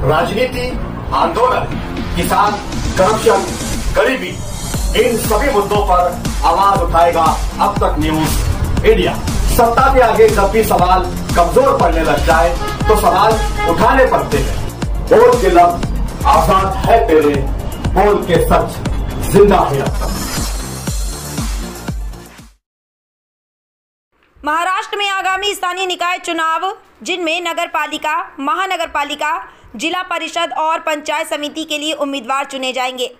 राजनीति, आंदोलन, किसान, करप्शन, गरीबी, इन सभी मुद्दों पर आवाज उठाएगा अब तक न्यूज इंडिया। सत्ता के आगे जब भी सवाल कमजोर पड़ने लग जाए तो सवाल उठाने पड़ते हैं। बोल के लफ्ज आजाद है तेरे, बोल के सच जिंदा है अब तक। महाराष्ट्र में आगामी स्थानीय निकाय चुनाव, जिनमें नगर पालिका, महानगर पालिका, जिला परिषद और पंचायत समिति के लिए उम्मीदवार चुने जाएंगे।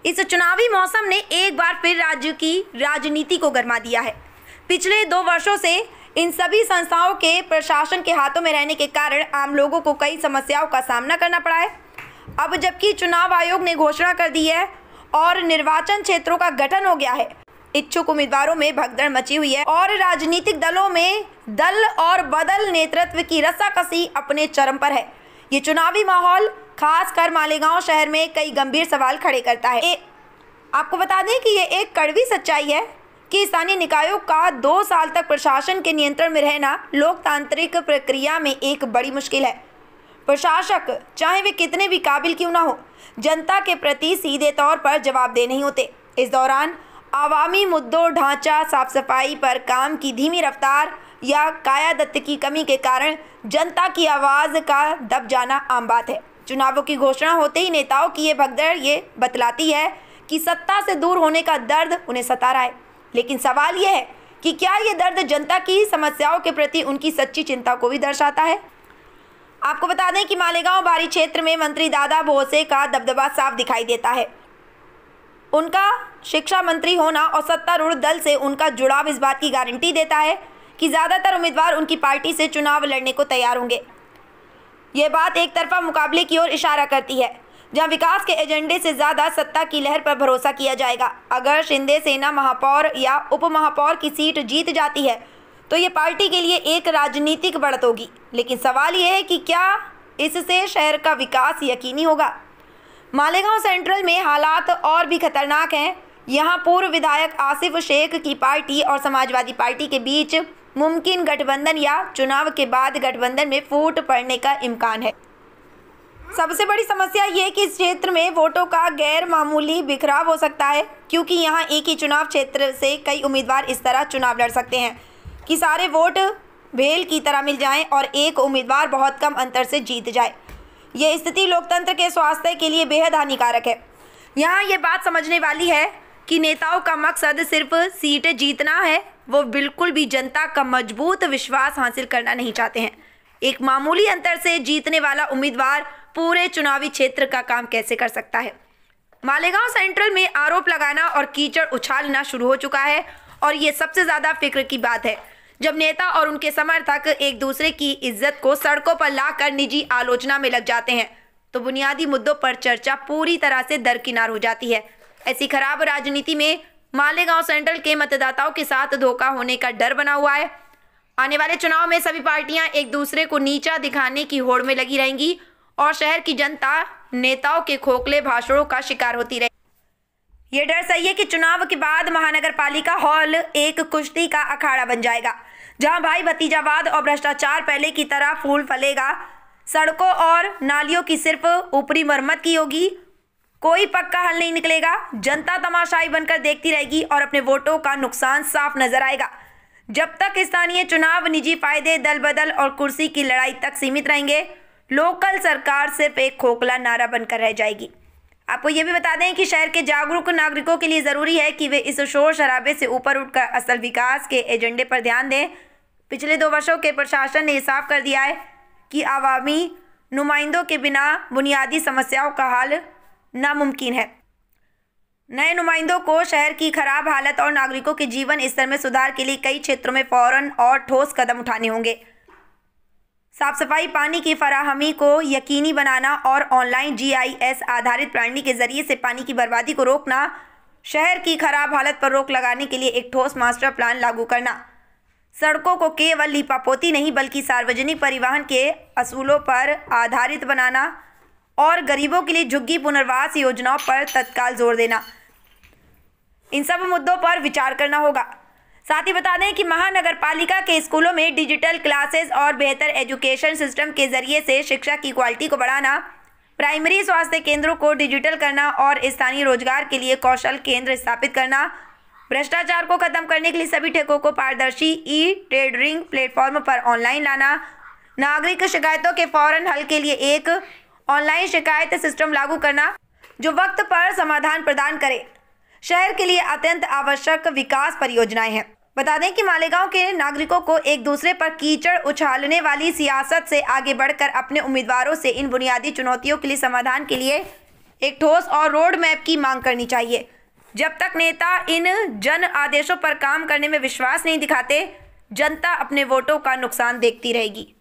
इस चुनावी मौसम ने एक बार फिर राज्य की राजनीति को गरमा दिया है। पिछले 2 वर्षों से इन सभी संस्थाओं के प्रशासन के हाथों में रहने के कारण आम लोगों को कई समस्याओं का सामना करना पड़ा है। अब जबकि चुनाव आयोग ने घोषणा कर दी है और निर्वाचन क्षेत्रों का गठन हो गया है, इच्छुक उम्मीदवारों में भगदड़ मची हुई है और राजनीतिक दलों में दल और बदल नेतृत्व की रस्साकसी अपने चरम पर है। ये चुनावी माहौल खासकर मालेगांव शहर में कई गंभीर सवाल खड़े करता है। आपको बता दें कि ये एक कड़वी सच्चाई है कि स्थानीय निकायों का 2 साल तक प्रशासन के नियंत्रण में रहना लोकतांत्रिक प्रक्रिया में एक बड़ी मुश्किल है। प्रशासक, चाहे वे कितने भी काबिल क्यों ना हो, जनता के प्रति सीधे तौर पर जवाबदेह नहीं होते। इस दौरान आवामी मुद्दों, ढांचा, साफ सफाई पर काम की धीमी रफ्तार या कायादत्त की कमी के कारण जनता की आवाज़ का दब जाना आम बात है। चुनावों की घोषणा होते ही नेताओं की ये भगदड़ ये बतलाती है कि सत्ता से दूर होने का दर्द उन्हें सता रहा है। लेकिन सवाल यह है कि क्या ये दर्द जनता की समस्याओं के प्रति उनकी सच्ची चिंता को भी दर्शाता है। आपको बता दें कि मालेगांव बारी क्षेत्र में मंत्री दादा भोसे का दबदबा साफ दिखाई देता है। उनका शिक्षा मंत्री होना और सत्तारूढ़ दल से उनका जुड़ाव इस बात की गारंटी देता है कि ज़्यादातर उम्मीदवार उनकी पार्टी से चुनाव लड़ने को तैयार होंगे। ये बात एक तरफा मुकाबले की ओर इशारा करती है, जहां विकास के एजेंडे से ज़्यादा सत्ता की लहर पर भरोसा किया जाएगा। अगर शिंदे सेना महापौर या उप महापौर की सीट जीत जाती है तो ये पार्टी के लिए एक राजनीतिक बढ़त होगी। लेकिन सवाल ये है कि क्या इससे शहर का विकास यकीनी होगा। मालेगांव सेंट्रल में हालात और भी खतरनाक हैं। यहाँ पूर्व विधायक आसिफ शेख की पार्टी और समाजवादी पार्टी के बीच मुमकिन गठबंधन या चुनाव के बाद गठबंधन में फूट पड़ने का इम्कान है। सबसे बड़ी समस्या ये कि इस क्षेत्र में वोटों का गैर मामूली बिखराव हो सकता है, क्योंकि यहाँ एक ही चुनाव क्षेत्र से कई उम्मीदवार इस तरह चुनाव लड़ सकते हैं कि सारे वोट भेल की तरह मिल जाएं और एक उम्मीदवार बहुत कम अंतर से जीत जाए। ये स्थिति लोकतंत्र के स्वास्थ्य के लिए बेहद हानिकारक है। यहाँ ये बात समझने वाली है कि नेताओं का मकसद सिर्फ सीटें जीतना है, वो बिल्कुल भी जनता का मजबूत विश्वास हासिल करना नहीं चाहते हैं। एक मामूली अंतर से जीतने वाला उम्मीदवार पूरे चुनावी क्षेत्र का काम कैसे कर सकता है। मालेगांव सेंट्रल में आरोप लगाना और कीचड़ उछालना शुरू हो चुका है और ये सबसे ज़्यादा फिक्र की बात है, जब नेता और उनके समर्थक एक दूसरे की इज्जत को सड़कों पर लाकर निजी आलोचना में लग जाते हैं तो बुनियादी मुद्दों पर चर्चा पूरी तरह से दरकिनार हो जाती है। ऐसी खराब राजनीति में मालेगांव सेंट्रल के मतदाताओं के साथ धोखा होने का डर बना हुआ है। आने वाले चुनाव में सभी पार्टियां एक दूसरे को नीचा दिखाने की होड़ में लगी रहेंगी और शहर की जनता नेताओं के खोखले भाषणों का शिकार होती रहेगी। ये डर सही है कि चुनाव के बाद महानगर पालिका हॉल एक कुश्ती का अखाड़ा बन जाएगा, जहां भाई भतीजावाद और भ्रष्टाचार पहले की तरह फूल फलेगा। सड़कों और नालियों की सिर्फ ऊपरी मरम्मत की होगी, कोई पक्का हल नहीं निकलेगा। जनता तमाशाई बनकर देखती रहेगी और अपने वोटों का नुकसान साफ नजर आएगा। जब तक स्थानीय चुनाव निजी फायदे, दल बदल और कुर्सी की लड़ाई तक सीमित रहेंगे, लोकल सरकार सिर्फ एक खोखला नारा बनकर रह जाएगी। आपको ये भी बता दें कि शहर के जागरूक नागरिकों के लिए ज़रूरी है कि वे इस शोर शराबे से ऊपर उठकर असल विकास के एजेंडे पर ध्यान दें। पिछले 2 वर्षों के प्रशासन ने साफ कर दिया है कि आवामी नुमाइंदों के बिना बुनियादी समस्याओं का हल नामुमकिन है। नए नुमाइंदों को शहर की खराब हालत और नागरिकों के जीवन स्तर में सुधार के लिए कई क्षेत्रों में फौरन और ठोस कदम उठाने होंगे। साफ सफाई, पानी की फराहमी को यकीनी बनाना और ऑनलाइन GIS आधारित प्रणाली के जरिए से पानी की बर्बादी को रोकना, शहर की खराब हालत पर रोक लगाने के लिए एक ठोस मास्टर प्लान लागू करना, सड़कों को केवल लीपापोती नहीं बल्कि सार्वजनिक परिवहन के असूलों पर आधारित बनाना और गरीबों के लिए झुग्गी पुनर्वास योजनाओं पर तत्काल जोर देना, इन सब मुद्दों पर विचार करना होगा। साथ ही बता दें कि महानगर पालिका के स्कूलों में डिजिटल क्लासेस और बेहतर एजुकेशन सिस्टम के जरिए से शिक्षा की क्वालिटी को बढ़ाना, प्राइमरी स्वास्थ्य केंद्रों को डिजिटल करना और स्थानीय रोजगार के लिए कौशल केंद्र स्थापित करना, भ्रष्टाचार को खत्म करने के लिए सभी ठेकों को पारदर्शी ई टेंडरिंग प्लेटफॉर्म पर ऑनलाइन लाना, नागरिक शिकायतों के फौरन हल के लिए एक ऑनलाइन शिकायत सिस्टम लागू करना जो वक्त पर समाधान प्रदान करे, शहर के लिए अत्यंत आवश्यक विकास परियोजनाएं हैं। बता दें कि मालेगांव के नागरिकों को एक दूसरे पर कीचड़ उछालने वाली सियासत से आगे बढ़कर अपने उम्मीदवारों से इन बुनियादी चुनौतियों के लिए समाधान के लिए एक ठोस और रोड मैप की मांग करनी चाहिए। जब तक नेता इन जन आदेशों पर काम करने में विश्वास नहीं दिखाते, जनता अपने वोटों का नुकसान देखती रहेगी।